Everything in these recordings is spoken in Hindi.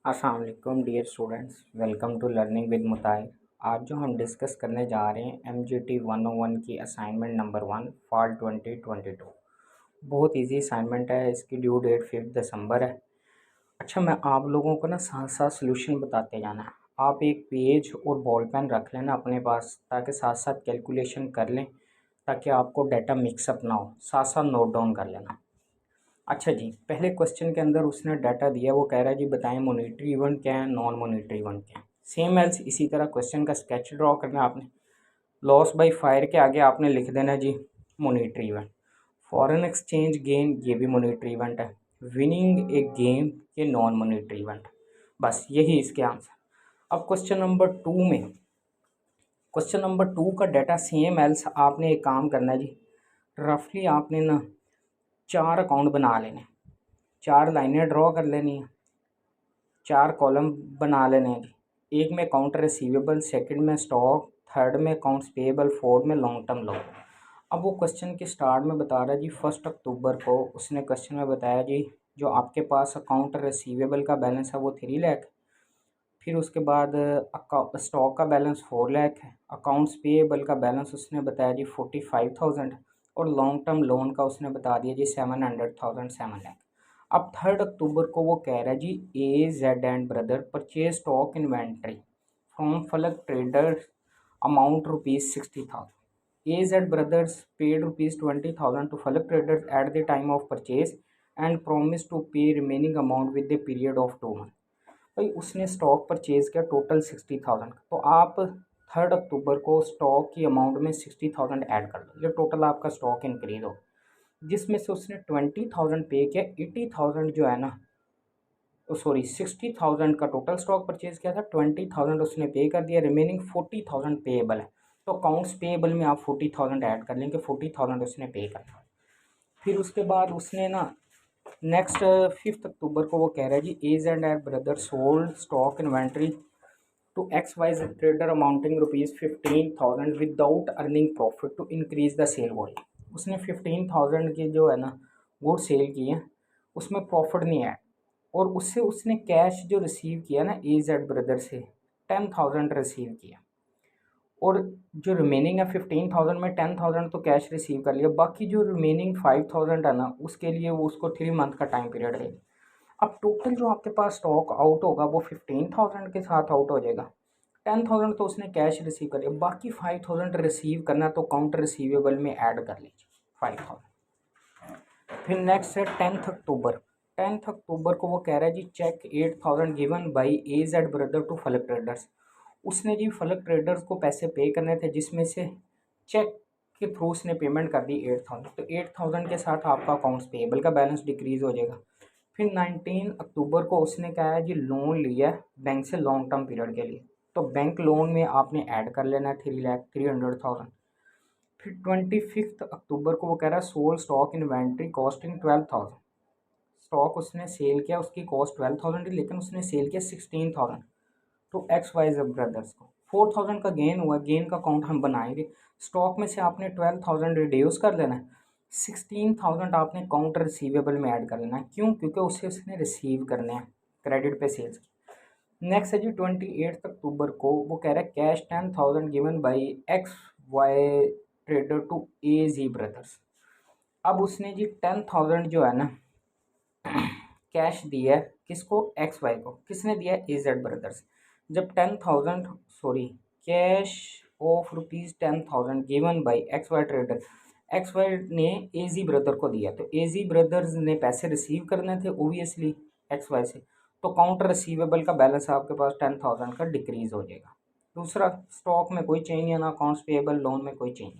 अस्सलाम वालेकुम dear students, welcome to learning with Mutahir. आज जो हम डिस्कस करने जा रहे हैं MGT 101 की असाइनमेंट नंबर 1 फॉल 2022। बहुत इजी असाइनमेंट है। इसकी ड्यू डेट 5 दिसंबर है। अच्छा, मैं आप लोगों को ना साथ साथ सोल्यूशन बताते जाना है। आप एक पेज और बॉल पेन रख लेना अपने पास, ताकि साथ साथ कैलकुलेशन कर लें, ताकि आपको डाटा मिक्सअप ना हो। साथ साथ नोट डाउन कर लेना। अच्छा जी, पहले क्वेश्चन के अंदर उसने डाटा दिया, वो कह रहा है जी बताएं मॉनिटरी इवेंट क्या है, नॉन मॉनिटरी इवेंट क्या है। सेम एल्स इसी तरह क्वेश्चन का स्केच ड्रॉ करना है आपने। लॉस बाय फायर के आगे आपने लिख देना जी monetary event. Foreign exchange gain ये भी मॉनिटरी इवेंट है। विनिंग ए गेम ये नॉन मॉनिटरी इवेंट। बस यही इसके आंसर। अब क्वेश्चन नंबर टू का डाटा सेम एल्स आपने एक काम करना है जी। रफली आपने ना 4 अकाउंट बना लेने, 4 लाइनें ड्रॉ कर लेनी है, 4 कॉलम बना लेने हैं जी। एक में अकाउंट रिसीवेबल, सेकंड में स्टॉक, थर्ड में अकाउंट्स पेएबल, फोर्थ में लॉन्ग टर्म लोन। अब वो क्वेश्चन के स्टार्ट में बता रहा है जी 1 अक्टूबर को उसने क्वेश्चन में बताया जी जो आपके पास अकाउंट रिसीवेबल का बैलेंस है वो 3 लाख। फिर उसके बाद स्टॉक का बैलेंस 4 लाख है। अकाउंट्स पेएबल का बैलेंस उसने बताया जी 45,000 और लॉन्ग टर्म लोन का उसने बता दिया जी 700,000, 7 लाख। अब 3 अक्टूबर को वो कह रहा है जी AZ and brother purchase stock inventory from Falak traders amount ₹60,000। AZ brothers paid ₹20,000 to Falak traders at the time of purchase and promise to pay remaining amount with the period of 2 month. भाई उसने स्टॉक परचेज किया टोटल 60,000 का, तो आप 3 अक्टूबर को स्टॉक की अमाउंट में 60,000 ऐड कर लो, ये टोटल आपका स्टॉक इंक्रीज हो। जिसमें से उसने 20,000 पे किया, 80,000 जो है ना, सॉरी 60,000 का टोटल स्टॉक परचेज किया था, 20,000 उसने पे कर दिया, रिमेनिंग 40,000 पेएबल है। तो अकाउंट्स पेएबल में आप 40,000 ऐड कर लेंगे, 40,000 उसने पे करना। फिर उसके बाद उसने ना नेक्स्ट 5 अक्टूबर को वो कह रहा है जी AZ brother sold stock inventory to XYZ trader amounting ₹15,000 without earning profit to increase the sale volume. उसने 15,000 की जो है ना गुड सेल की है, उसमें प्रॉफिट नहीं है, और उससे उसने कैश जो रिसीव किया ना AZ ब्रदर से 10,000 रिसीव किया, और जो रिमेनिंग है 15,000 में 10,000 तो कैश रिसीव कर लिया, बाकी जो रिमेनिंग 5,000 है ना उसके लिए वो उसको 3 मंथ का टाइम पीरियड है। अब टोटल जो आपके पास स्टॉक आउट होगा वो 15,000 के साथ आउट हो जाएगा। 10,000 तो उसने कैश रिसीव कर लिया, बाकी 5,000 रिसीव करना तो काउंटर रिसीवेबल में ऐड कर लीजिए 5,000। फिर नेक्स्ट है 10 अक्टूबर। 10 अक्टूबर को वो कह रहा है जी cheque 8,000 given by AZ brother to Falak traders. उसने जी फलक ट्रेडर्स को पैसे पे करने थे, जिसमें से चेक के थ्रू उसने पेमेंट कर दी 8,000, तो 8,000 के साथ आपका अकाउंट्स पेएबल का बैलेंस डिक्रीज हो जाएगा। फिर 19 अक्टूबर को उसने क्या है जी लोन लिया है बैंक से लॉन्ग टर्म पीरियड के लिए, तो बैंक लोन में आपने ऐड कर लेना है 3,300,000। फिर 25 अक्टूबर को वो कह रहा है sold stock inventory costing 12,000। Stock उसने सेल किया, उसकी कॉस्ट 12,000 थी, लेकिन उसने सेल किया 16,000 टू XYZ ब्रदर्स को। 4,000 का गेन हुआ, गेन का अकाउंट हम बनाएंगे। स्टॉक में से आपने 12,000 रिड्यूस कर लेना है, 16,000 आपने काउंटर रिसीवेबल में ऐड कर लेना है। क्यों? क्योंकि उससे उसने रिसीव करने हैं क्रेडिट पे सेल्स की। नेक्स्ट है जी 28 अक्टूबर को वो कह रहा है cash 10,000 given by XY trader to AZ brothers. अब उसने जी 10,000 जो है ना कैश दिया है किसको? XY को। किसने दिया? AZ brothers. जब 10,000 sorry cash of ₹10,000 given by XY trader, XY ने AZ ब्रदर को दिया, तो AZ ब्रदर्स ने पैसे रिसीव करने थे ओबियसली XY से, तो काउंटर रिसीवेबल का बैलेंस आपके पास 10,000 का डिक्रीज हो जाएगा। दूसरा, स्टॉक में कोई चेंज है ना, अकाउंट्स पेएबल लोन में कोई चेंज।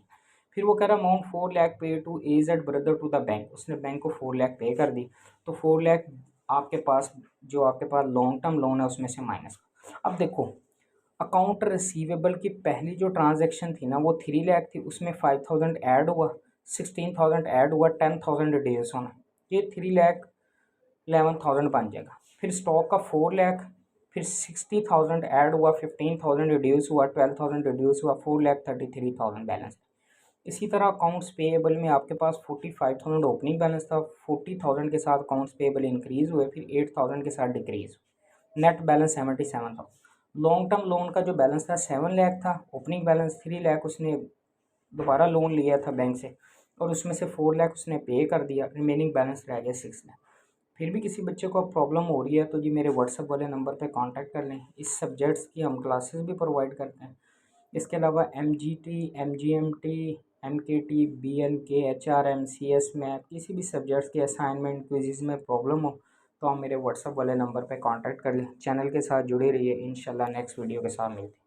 फिर वो कह रहा amount 4 lakh pay to AZ brother to the bank. उसने बैंक को 4 लाख पे कर दी, तो 4 लाख आपके पास जो आपके पास लॉन्ग टर्म लोन है उसमें से माइनस। अब देखो अकाउंट रिसीवेबल की पहली जो ट्रांजैक्शन थी ना वो 3 लाख थी, उसमें 5,000 ऐड हुआ, 16,000 ऐड हुआ, 10,000 रिड्यूस होना, ये 3,11,000 बन जाएगा। फिर स्टॉक का 4 लाख, फिर 60,000 ऐड हुआ, 15,000 रिड्यूस हुआ, 12,000 रिड्यूस हुआ, 4,33,000 बैलेंस। इसी तरह अकाउंट्स पेएबल में आपके पास 45,000 ओपनिंग बैलेंस था, 40,000 के साथ अकाउंट्स पेएबल इंक्रीज हुए, फिर 8,000 के साथ डिक्रीज। नेट बैलेंस 77 था। लॉन्ग टर्म लोन का जो बैलेंस था 7 लाख था, ओपनिंग बैलेंस 3 लाख उसने दोबारा लोन लिया था बैंक से, और उसमें से 4 लाख उसने पे कर दिया, रिमेनिंग बैलेंस रह गया 6 लाख। फिर भी किसी बच्चे को प्रॉब्लम हो रही है तो जी मेरे व्हाट्सएप वाले नंबर पे कांटेक्ट कर लें। इस सब्जेक्ट्स की हम क्लासेस भी प्रोवाइड करते हैं। इसके अलावा MGT, MGMT, MKT, BNK, HRM, CS math, किसी भी सब्जेक्ट्स के असाइनमेंट क्विज़ में प्रॉब्लम हो तो आप मेरे व्हाट्सएप वाले नंबर पे कांटेक्ट कर लें। चैनल के साथ जुड़े रहिए, इंशाल्लाह नेक्स्ट वीडियो के साथ मिलते हैं।